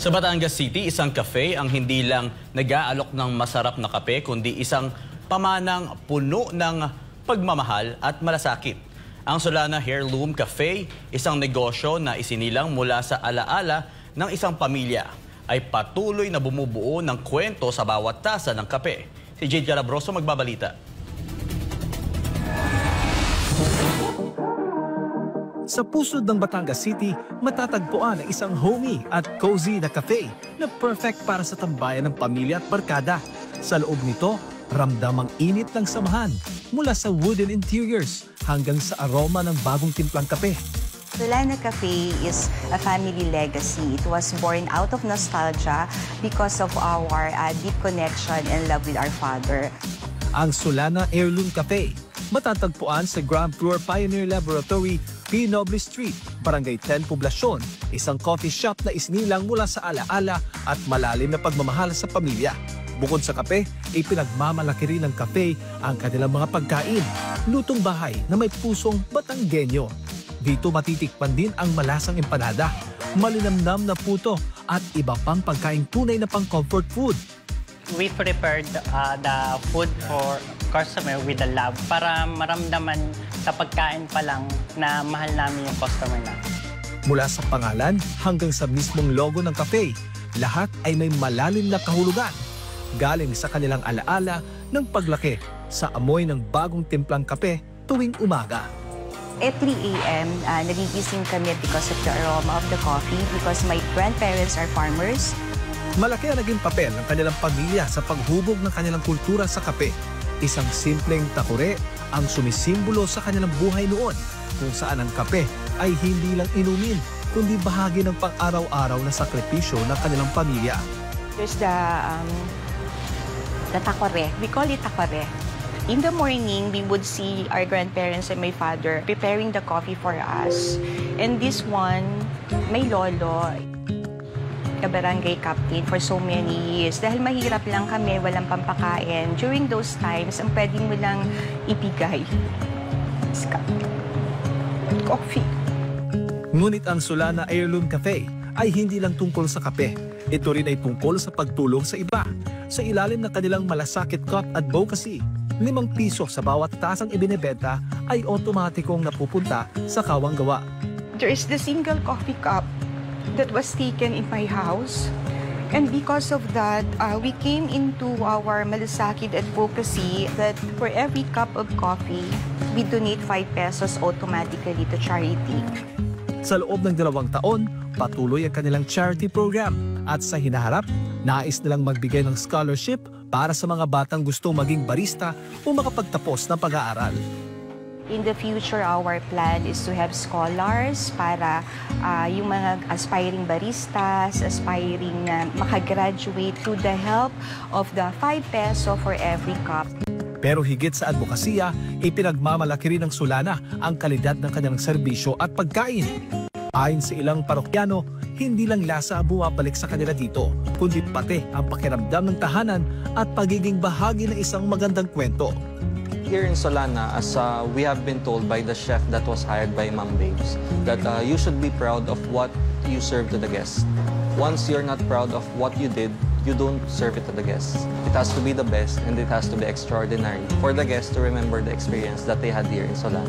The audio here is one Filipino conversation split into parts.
Sa Batangas City, isang cafe ang hindi lang nag-aalok ng masarap na kape, kundi isang pamanang puno ng pagmamahal at malasakit. Ang Solana Heirloom Cafe, isang negosyo na isinilang mula sa alaala ng isang pamilya, ay patuloy na bumubuo ng kwento sa bawat tasa ng kape. Si Jade Calabroso magbabalita. Sa pusod ng Batangas City, matatagpuan ang isang homey at cozy na cafe na perfect para sa tambayan ng pamilya at barkada. Sa loob nito, ramdam ang init ng samahan mula sa wooden interiors hanggang sa aroma ng bagong timplang kape. Solana Cafe is a family legacy. It was born out of nostalgia because of our deep connection and love with our father. Ang Solana Heirloom Cafe, matatagpuan sa Grand Tour Pioneer Laboratory, P. Noble Street, Barangay 10, Poblacion, isang coffee shop na isinilang mula sa alaala at malalim na pagmamahal sa pamilya. Bukod sa kape, ipinagmamalaki rin ng cafe ang kanilang mga pagkain, lutong bahay na may pusong Batanggenyo. Dito matitikpan din ang malasang empanada, malinamnam na puto at iba pang pagkain tunay na pang-comfort food. We prepared the food for customer with the love para maramdaman sa pagkain pa lang na mahal namin yung customer na. Mula sa pangalan hanggang sa mismong logo ng cafe, lahat ay may malalim na kahulugan. Galing sa kanilang alaala ng paglaki sa amoy ng bagong timplang kape tuwing umaga. At 3 a.m., nagigising kami because of the aroma of the coffee, because my grandparents are farmers. Malaki ang naging papel ng kanilang pamilya sa paghubog ng kanilang kultura sa kape. Isang simpleng takure ang sumisimbolo sa kanilang buhay noon, kung saan ang kape ay hindi lang inumin, kundi bahagi ng pang-araw-araw na sakripisyo ng kanilang pamilya. There's the takore. We call it takore. In the morning, we would see our grandparents and my father preparing the coffee for us. And this one, my lolo, kabarangay captain for so many years. Dahil mahirap lang kami, walang pampakain. During those times, ang pwede mo lang ibigay is coffee. Ngunit ang Solana Heirloom Cafe ay hindi lang tungkol sa kape. Ito rin ay tungkol sa pagtulong sa iba. Sa ilalim ng kanilang malasakit cup advocacy, 5 piso sa bawat tasang ibinebenta ay otomatikong napupunta sa kawang gawa. There is the single coffee cup that was taken in my house. And because of that, we came into our malasakit advocacy that for every cup of coffee, we donate 5 pesos automatically to charity. Sa loob ng 2 taon, patuloy ang kanilang charity program at sa hinaharap, nais nilang magbigay ng scholarship para sa mga batang gustong maging barista o makapagtapos ng pag-aaral. In the future, our plan is to have scholars para yung mga aspiring baristas, aspiring na makagraduate through the help of the 5 peso for every cup. Pero higit sa advokasya, ipinagmamalaki rin ng Solana ang kalidad ng kanilang serbisyo at pagkain. Ayon sa ilang parokyano, hindi lang lasa ang bumabalik sa kanila dito, kundi pati ang pakiramdam ng tahanan at pagiging bahagi ng isang magandang kwento. Here in Solana, as we have been told by the chef that was hired by Ma'am Babes, that you should be proud of what you serve to the guests. Once you're not proud of what you did, you don't serve it to the guests. It has to be the best and it has to be extraordinary for the guests to remember the experience that they had here in Solana.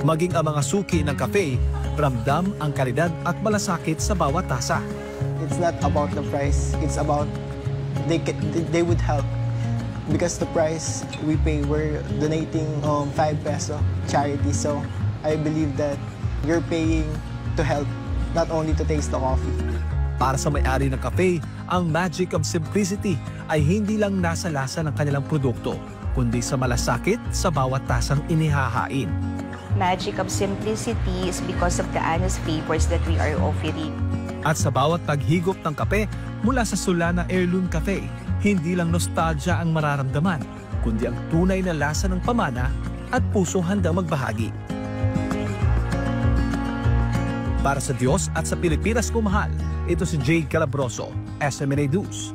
Maging ang mga suki ng cafe, ramdam ang kalidad at malasakit sa bawat tasa. It's not about the price, it's about they would help. Because the price we pay, we're donating 5 peso charity. So I believe that you're paying to help, not only to taste the coffee. Para sa may-ari ng cafe, ang magic of simplicity ay hindi lang nasa lasa ng kanilang produkto, kundi sa malasakit sa bawat tasang inihahain. Magic of simplicity is because of the honest flavors that we are offering. At sa bawat paghigop ng kape mula sa Solana Heirloom Cafe, hindi lang nostalgia ang mararamdaman, kundi ang tunay na lasa ng pamana at pusong handang magbahagi. Para sa Diyos at sa Pilipinas ko mahal, ito si Jade Calabroso, SMNA News.